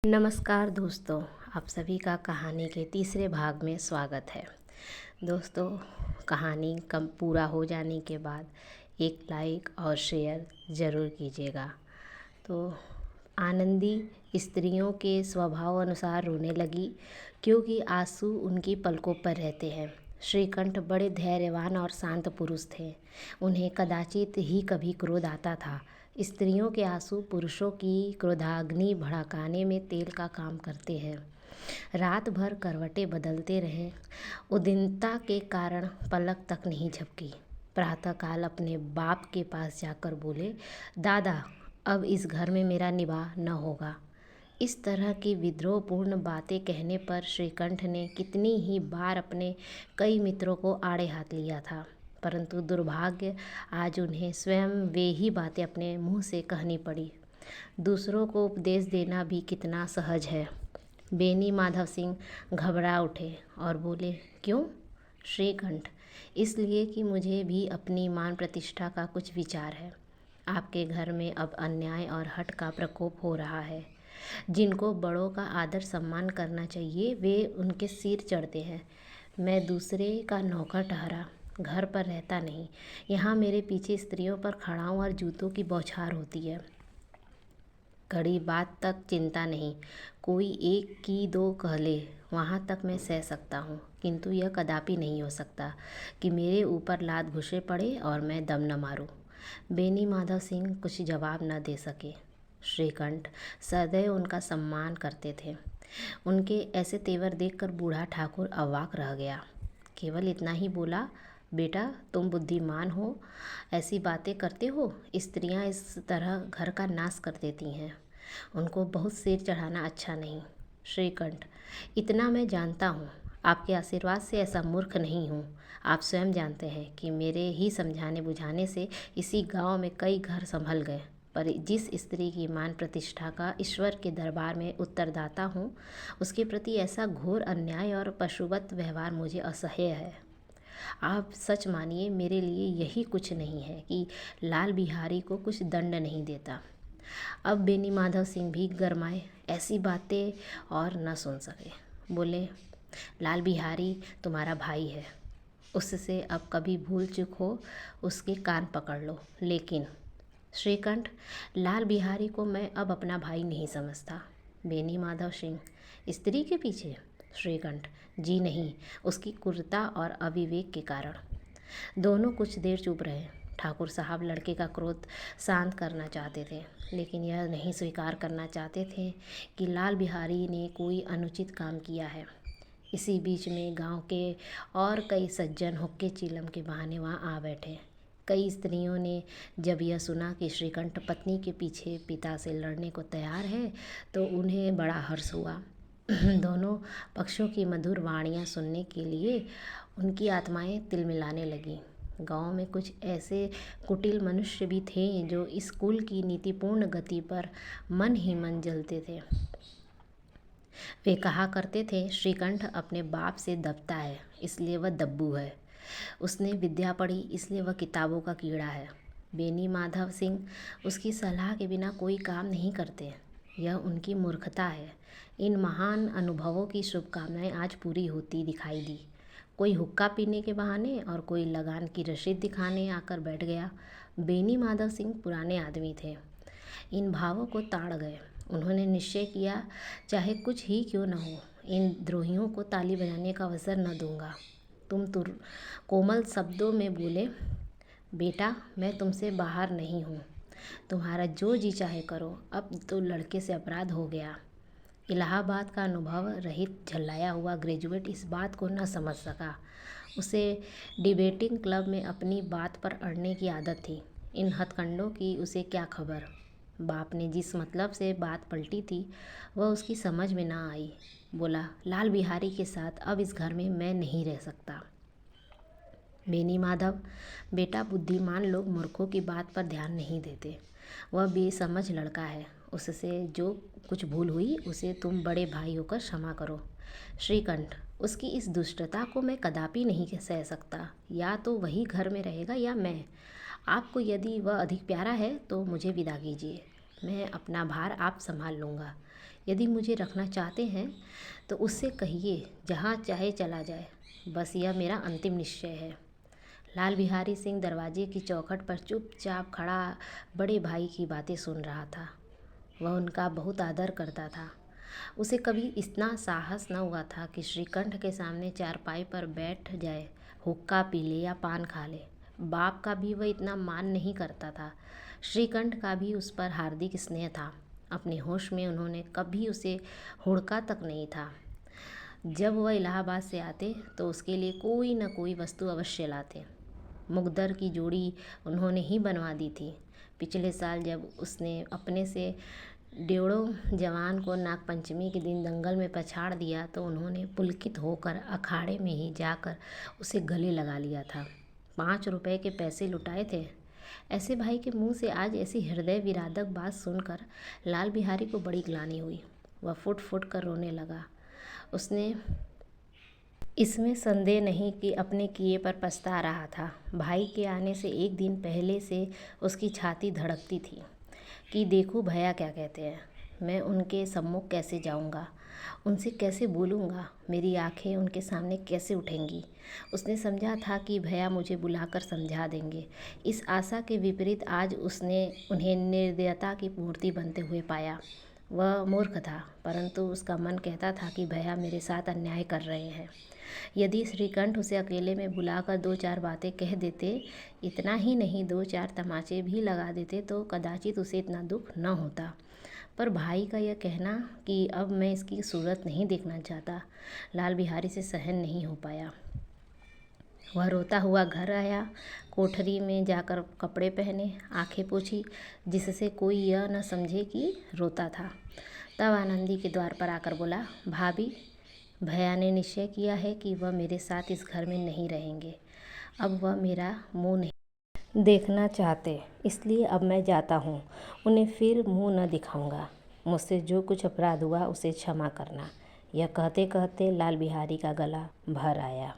नमस्कार दोस्तों, आप सभी का कहानी के तीसरे भाग में स्वागत है। दोस्तों, कहानी कम पूरा हो जाने के बाद एक लाइक और शेयर ज़रूर कीजिएगा। तो आनंदी स्त्रियों के स्वभाव अनुसार रोने लगी, क्योंकि आंसू उनकी पलकों पर रहते हैं। श्रीकंठ बड़े धैर्यवान और शांत पुरुष थे। उन्हें कदाचित ही कभी क्रोध आता था। स्त्रियों के आंसू पुरुषों की क्रोधाग्नि भड़काने में तेल का काम करते हैं। रात भर करवटें बदलते रहे, उद्विग्नता के कारण पलक तक नहीं झपकी। प्रातःकाल अपने बाप के पास जाकर बोले, दादा, अब इस घर में मेरा निवाह न होगा। इस तरह की विद्रोहपूर्ण बातें कहने पर श्रीकंठ ने कितनी ही बार अपने कई मित्रों को आड़े हाथ लिया था, परंतु दुर्भाग्य आज उन्हें स्वयं वे ही बातें अपने मुंह से कहनी पड़ी। दूसरों को उपदेश देना भी कितना सहज है। बेनी माधव सिंह घबरा उठे और बोले, क्यों श्रीकंठ? इसलिए कि मुझे भी अपनी मान प्रतिष्ठा का कुछ विचार है। आपके घर में अब अन्याय और हठ का प्रकोप हो रहा है। जिनको बड़ों का आदर सम्मान करना चाहिए वे उनके सिर चढ़ते हैं। मैं दूसरे का नौकर ठहरा घर पर रहता नहीं। यहाँ मेरे पीछे स्त्रियों पर खड़ाऊँ और जूतों की बौछार होती है। कड़ी बात तक चिंता नहीं, कोई एक की दो कह ले, वहाँ तक मैं सह सकता हूँ, किंतु यह कदापि नहीं हो सकता कि मेरे ऊपर लात घुसे पड़े और मैं दम न मारूँ। बेनी माधव सिंह कुछ जवाब न दे सके। श्रीकंठ सदैव उनका सम्मान करते थे। उनके ऐसे तेवर देखकर बूढ़ा ठाकुर अवाक रह गया। केवल इतना ही बोला, बेटा, तुम बुद्धिमान हो, ऐसी बातें करते हो। स्त्रियां इस तरह घर का नाश कर देती हैं। उनको बहुत सिर चढ़ाना अच्छा नहीं। श्रीकंठ, इतना मैं जानता हूँ। आपके आशीर्वाद से ऐसा मूर्ख नहीं हूँ। आप स्वयं जानते हैं कि मेरे ही समझाने बुझाने से इसी गांव में कई घर संभल गए, पर जिस स्त्री की मान प्रतिष्ठा का ईश्वर के दरबार में उत्तरदाता हूँ, उसके प्रति ऐसा घोर अन्याय और पशुवत व्यवहार मुझे असह्य है। आप सच मानिए, मेरे लिए यही कुछ नहीं है कि लाल बिहारी को कुछ दंड नहीं देता। अब बेनी माधव सिंह भी गरमाए, ऐसी बातें और न सुन सके। बोले, लाल बिहारी तुम्हारा भाई है, उससे अब कभी भूल चूक हो उसके कान पकड़ लो। लेकिन श्रीकंठ, लाल बिहारी को मैं अब अपना भाई नहीं समझता। बेनी माधव सिंह, स्त्री के पीछे? श्रीकंठ, जी नहीं, उसकी क्रूरता और अविवेक के कारण। दोनों कुछ देर चुप रहे। ठाकुर साहब लड़के का क्रोध शांत करना चाहते थे, लेकिन यह नहीं स्वीकार करना चाहते थे कि लाल बिहारी ने कोई अनुचित काम किया है। इसी बीच में गांव के और कई सज्जन हुक्के चिलम के बहाने वहां आ बैठे। कई स्त्रियों ने जब यह सुना कि श्रीकंठ पत्नी के पीछे पिता से लड़ने को तैयार है, तो उन्हें बड़ा हर्ष हुआ। दोनों पक्षों की मधुर वाणियाँ सुनने के लिए उनकी आत्माएं तिलमिलाने लगीं। गांव में कुछ ऐसे कुटिल मनुष्य भी थे जो इस कुल की नीतिपूर्ण गति पर मन ही मन जलते थे। वे कहा करते थे, श्रीकंठ अपने बाप से दबता है, इसलिए वह दब्बू है। उसने विद्या पढ़ी, इसलिए वह किताबों का कीड़ा है। बेनी माधव सिंह उसकी सलाह के बिना कोई काम नहीं करते। यह उनकी मूर्खता है। इन महान अनुभवों की शुभकामनाएं आज पूरी होती दिखाई दी। कोई हुक्का पीने के बहाने और कोई लगान की रसीद दिखाने आकर बैठ गया। बेनी माधव सिंह पुराने आदमी थे, इन भावों को ताड़ गए। उन्होंने निश्चय किया, चाहे कुछ ही क्यों न हो, इन द्रोहियों को ताली बजाने का अवसर न दूंगा। तुम कोमल शब्दों में बोले, बेटा, मैं तुमसे बाहर नहीं हूँ, तुम्हारा जो जी चाहे करो। अब तो लड़के से अपराध हो गया। इलाहाबाद का अनुभव रहित झल्लाया हुआ ग्रेजुएट इस बात को न समझ सका। उसे डिबेटिंग क्लब में अपनी बात पर अड़ने की आदत थी। इन हथकंडों की उसे क्या खबर। बाप ने जिस मतलब से बात पलटी थी वह उसकी समझ में ना आई। बोला, लाल बिहारी के साथ अब इस घर में मैं नहीं रह सकता। बेनी माधव, बेटा, बुद्धिमान लोग मूर्खों की बात पर ध्यान नहीं देते। वह बेसमझ लड़का है, उससे जो कुछ भूल हुई उसे तुम बड़े भाई होकर क्षमा करो। श्रीकंठ, उसकी इस दुष्टता को मैं कदापि नहीं सह सकता। या तो वही घर में रहेगा या मैं। आपको यदि वह अधिक प्यारा है तो मुझे विदा कीजिए, मैं अपना भार आप संभाल लूँगा। यदि मुझे रखना चाहते हैं तो उससे कहिए जहाँ चाहे चला जाए, बस यह मेरा अंतिम निश्चय है। लाल बिहारी सिंह दरवाजे की चौखट पर चुपचाप खड़ा बड़े भाई की बातें सुन रहा था। वह उनका बहुत आदर करता था। उसे कभी इतना साहस न हुआ था कि श्रीकंठ के सामने चारपाई पर बैठ जाए, हुक्का पी ले या पान खा ले। बाप का भी वह इतना मान नहीं करता था। श्रीकंठ का भी उस पर हार्दिक स्नेह था। अपने होश में उन्होंने कभी उसे हुड़का तक नहीं था। जब वह इलाहाबाद से आते तो उसके लिए कोई न कोई वस्तु अवश्य लाते। मुकद्दर की जोड़ी उन्होंने ही बनवा दी थी। पिछले साल जब उसने अपने से 1.5 जवान को नागपंचमी के दिन दंगल में पछाड़ दिया तो उन्होंने पुलकित होकर अखाड़े में ही जाकर उसे गले लगा लिया था। 5 रुपए के पैसे लुटाए थे। ऐसे भाई के मुंह से आज ऐसी हृदय विदारक बात सुनकर लाल बिहारी को बड़ी ग्लानि हुई। वह फुट फुट कर रोने लगा। उसने इसमें संदेह नहीं कि अपने किए पर पछता रहा था। भाई के आने से एक दिन पहले से उसकी छाती धड़कती थी कि देखूं भैया क्या कहते हैं। मैं उनके सम्मुख कैसे जाऊंगा, उनसे कैसे बोलूंगा, मेरी आंखें उनके सामने कैसे उठेंगी। उसने समझा था कि भैया मुझे बुलाकर समझा देंगे। इस आशा के विपरीत आज उसने उन्हें निर्दयता की मूर्ति बनते हुए पाया। वह मूर्ख था, परंतु उसका मन कहता था कि भैया मेरे साथ अन्याय कर रहे हैं। यदि श्रीकंठ उसे अकेले में बुलाकर 2-4 बातें कह देते, इतना ही नहीं 2-4 तमाचे भी लगा देते तो कदाचित उसे इतना दुख न होता। पर भाई का यह कहना कि अब मैं इसकी सूरत नहीं देखना चाहता, लाल बिहारी से सहन नहीं हो पाया। वह रोता हुआ घर आया, कोठरी में जाकर कपड़े पहने, आंखें पोंछी जिससे कोई यह न समझे कि रोता था। तब आनंदी के द्वार पर आकर बोला, भाभी, भैया ने निश्चय किया है कि वह मेरे साथ इस घर में नहीं रहेंगे। अब वह मेरा मुंह नहीं देखना चाहते, इसलिए अब मैं जाता हूँ। उन्हें फिर मुंह न दिखाऊंगा। मुझसे जो कुछ अपराध हुआ उसे क्षमा करना। यह कहते कहते लाल बिहारी का गला भर आया।